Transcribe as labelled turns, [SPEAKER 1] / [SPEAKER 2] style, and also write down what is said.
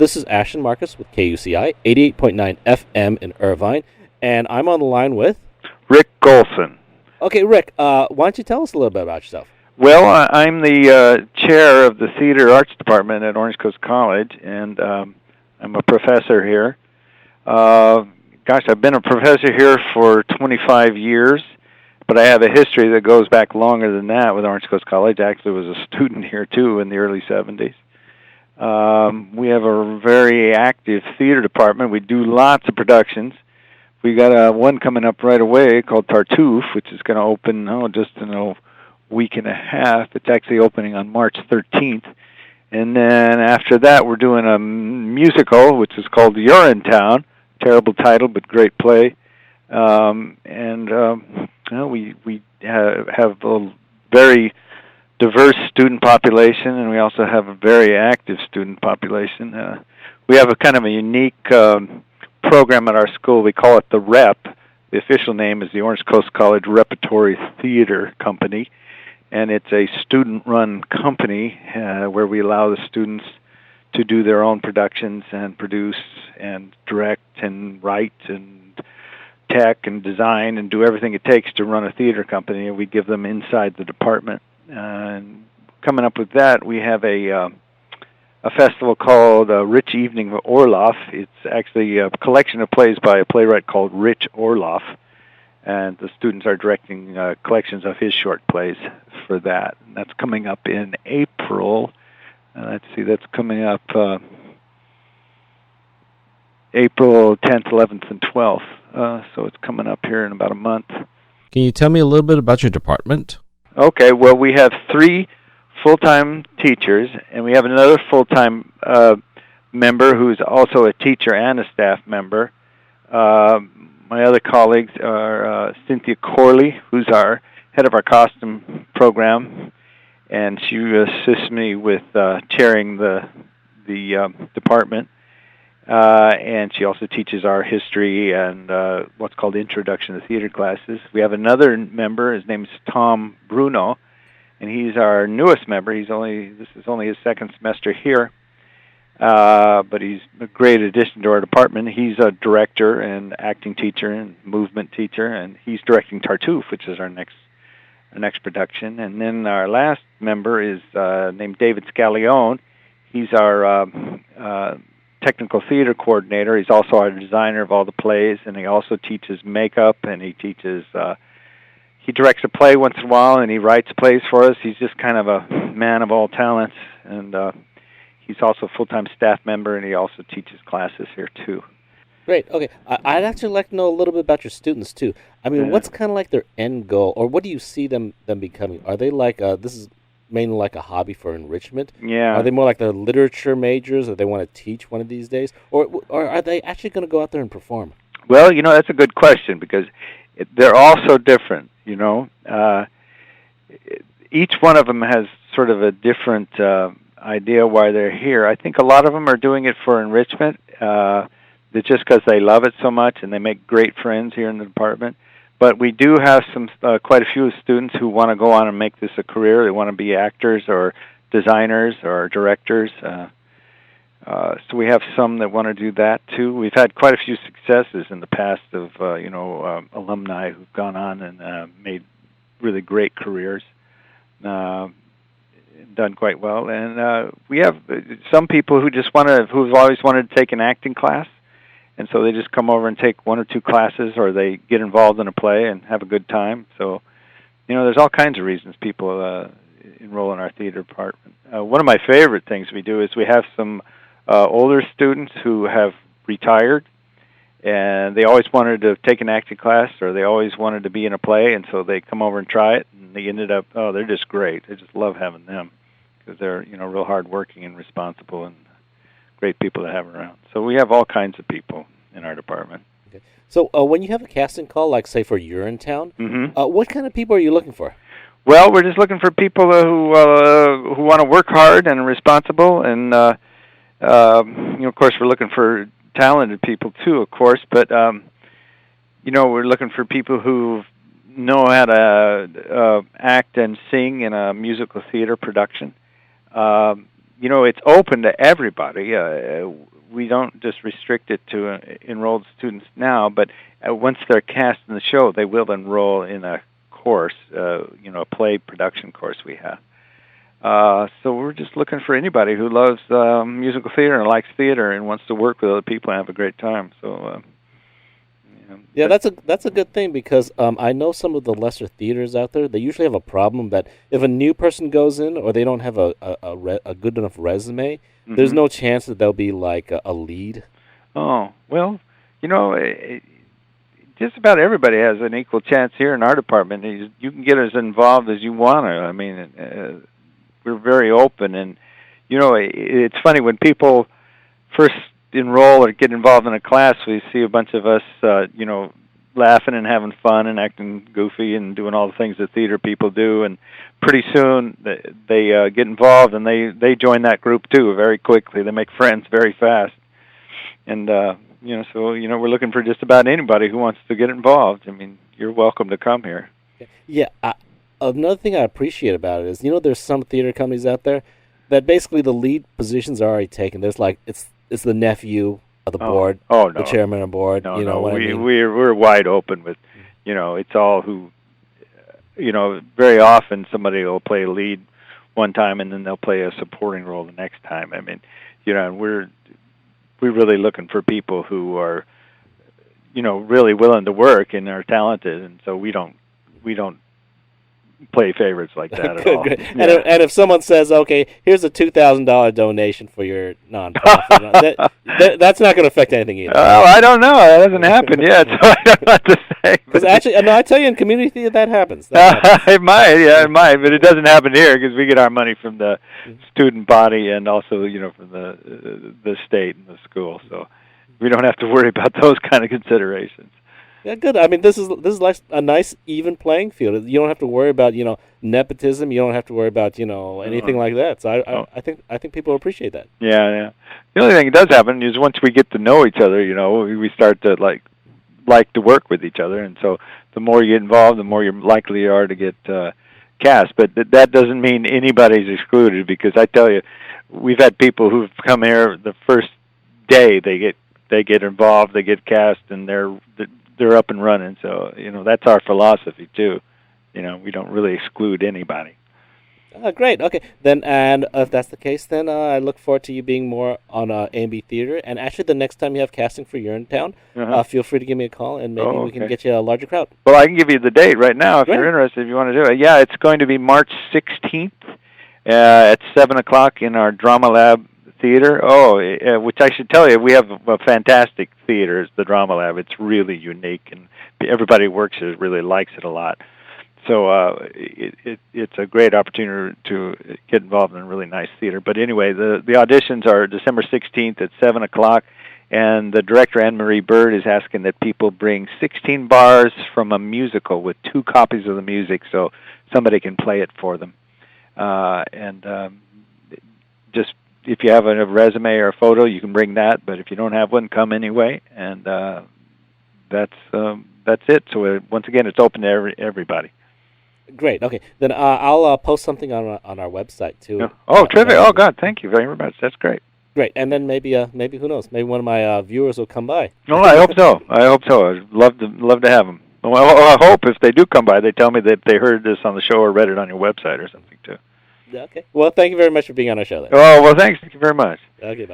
[SPEAKER 1] This is Ashton Marcus with KUCI 88.9 FM in Irvine, and I'm on the line with
[SPEAKER 2] Rick Golson.
[SPEAKER 1] Okay, Rick, why don't you tell us a little bit about yourself?
[SPEAKER 2] Well, I'm the chair of the Theater Arts Department at Orange Coast College, and I'm a professor here. I've been a professor here for 25 years, but I have a history that goes back longer than that with Orange Coast College. I actually was a student here, too, in the early 70s. We have a very active theater department. We do lots of productions. We got one coming up right away called Tartuffe, which is going to open just in a week and a half. It's actually opening on March 13th. And then after that, we're doing a musical, which is called You're in Town. Terrible title, but great play. We have a very diverse student population, and we also have a very active student population. We have a kind of a unique program at our school. We call it the REP. The official name is the Orange Coast College Repertory Theater Company, and it's a student-run company where we allow the students to do their own productions and produce and direct and write and tech and design and do everything it takes to run a theater company, and we give them inside the department. And coming up with that, we have a festival called Rich Evening of Orloff. It's actually a collection of plays by a playwright called Rich Orloff, and the students are directing collections of his short plays for that. And that's coming up in April. Let's see, that's coming up April 10th, 11th, and 12th. So it's coming up here in about a month.
[SPEAKER 1] Can you tell me a little bit about your department?
[SPEAKER 2] Okay, well, we have 3 full-time teachers, and we have another full-time member who's also a teacher and a staff member. My other colleagues are Cynthia Corley, who's our head of our costume program, and she assists me with chairing the department. And she also teaches our history and what's called Introduction to Theater classes. We have another member. His name is Tom Bruno, and he's our newest member. This is only his second semester here, but he's a great addition to our department. He's a director and acting teacher and movement teacher, and he's directing Tartuffe, which is our next production. And then our last member is named David Scallione. He's our technical theater coordinator. He's also our designer of all the plays, and he also teaches makeup, and he directs a play once in a while, and he writes plays for us. He's just kind of a man of all talents, and he's also a full-time staff member, and he also teaches classes here, too.
[SPEAKER 1] Great. Okay. I'd actually like to know a little bit about your students, too. I mean, what's kind of like their end goal, or what do you see them becoming? Are they like, this is mainly like a hobby for enrichment?
[SPEAKER 2] Yeah.
[SPEAKER 1] Are they more like the literature majors that they want to teach one of these days? Or are they actually going to go out there and perform?
[SPEAKER 2] Well, that's a good question, because they're all so different, Each one of them has sort of a different idea why they're here. I think a lot of them are doing it for enrichment. It's just because they love it so much, and they make great friends here in the department. But we do have quite a few students who want to go on and make this a career. They want to be actors or designers or directors. So we have some that want to do that too. We've had quite a few successes in the past of alumni who've gone on and made really great careers, done quite well. And we have some people who've always wanted to take an acting class. And so they just come over and take 1 or 2 classes, or they get involved in a play and have a good time. So, there's all kinds of reasons people enroll in our theater department. One of my favorite things we do is we have some older students who have retired, and they always wanted to take an acting class, or they always wanted to be in a play, and so they come over and try it, and they ended up, they're just great. I just love having them, because they're, real hardworking and responsible and great people to have around. So we have all kinds of people in our department.
[SPEAKER 1] Okay. So when you have a casting call, like say for You're in Town, what kind of people are you looking for?
[SPEAKER 2] Well, we're just looking for people who want to work hard and are responsible, and of course we're looking for talented people too, of course. But we're looking for people who know how to act and sing in a musical theater production. It's open to everybody. we don't just restrict it to enrolled students now, but once they're cast in the show, they will enroll in a course, a play production course we have. So we're just looking for anybody who loves musical theater and likes theater and wants to work with other people and have a great time. So,
[SPEAKER 1] yeah, that's a good thing, because I know some of the lesser theaters out there. They usually have a problem that if a new person goes in or they don't have a good enough resume, there's no chance that they'll be like a lead.
[SPEAKER 2] Oh, well, just about everybody has an equal chance here in our department. You can get as involved as you want to. I mean, we're very open, and it's funny when people first enroll or get involved in a class. We see a bunch of us, laughing and having fun and acting goofy and doing all the things that theater people do. And pretty soon they get involved and they join that group too very quickly. They make friends very fast, and so we're looking for just about anybody who wants to get involved. I mean, you're welcome to come here.
[SPEAKER 1] Yeah. Another thing I appreciate about it is, there's some theater companies out there that basically the lead positions are already taken. There's like it's the nephew of the board, the chairman of the board.
[SPEAKER 2] No,
[SPEAKER 1] what I mean?
[SPEAKER 2] We're wide open with, it's all who, very often somebody will play a lead one time and then they'll play a supporting role the next time. I mean, we're really looking for people who are, really willing to work and are talented, and so we don't play favorites like that at all.
[SPEAKER 1] Good. Yeah. And if someone says, "Okay, here's a $2,000 donation for your nonprofit," that's not going to affect anything either.
[SPEAKER 2] Oh, I don't know. That hasn't happened yet, so I don't know what to say.
[SPEAKER 1] Because actually, I tell you, in community theater, that happens.
[SPEAKER 2] It might, but it doesn't happen here because we get our money from the student body and also, from the state and the school, so we don't have to worry about those kind of considerations.
[SPEAKER 1] Yeah, good. I mean, this is like a nice even playing field. You don't have to worry about nepotism. You don't have to worry about anything like that. So I think people appreciate that.
[SPEAKER 2] Yeah. The only thing that does happen is once we get to know each other, we start to like to work with each other, and so the more you get involved, the more likely you are to get cast. But that doesn't mean anybody's excluded, because I tell you, we've had people who've come here the first day they get involved, they get cast, and they're up and running. So that's our philosophy too. We don't really exclude anybody.
[SPEAKER 1] Great. Okay. Then, and if that's the case, then I look forward to you being more on AMB Theater. And actually, the next time you have casting for Urinetown, feel free to give me a call, and maybe we can get you a larger crowd.
[SPEAKER 2] Well, I can give you the date right now if you're interested. If you want to do it, yeah, it's going to be March 16th at 7:00 in our Drama Lab Theater. Which I should tell you, we have a fantastic theater. It's the Drama Lab. It's really unique, and everybody who works here really likes it a lot. So it's a great opportunity to get involved in a really nice theater. But anyway, the auditions are December 16th at 7:00, and the director, Anne-Marie Bird, is asking that people bring 16 bars from a musical with 2 copies of the music so somebody can play it for them. Just if you have a resume or a photo, you can bring that. But if you don't have one, come anyway. And that's it. So once again, it's open to everybody.
[SPEAKER 1] Great. Okay. Then I'll post something on our website too.
[SPEAKER 2] Oh, terrific! Oh, God, thank you very much. That's great.
[SPEAKER 1] Great. And then maybe who knows? Maybe one of my viewers will come by.
[SPEAKER 2] Oh, I hope so. I'd love to have them. Well, I hope if they do come by, they tell me that they heard this on the show or read it on your website or something too.
[SPEAKER 1] Okay. Well, thank you very much for being on our show.
[SPEAKER 2] Oh, well, thanks. Thank you very much.
[SPEAKER 1] Okay. Bye.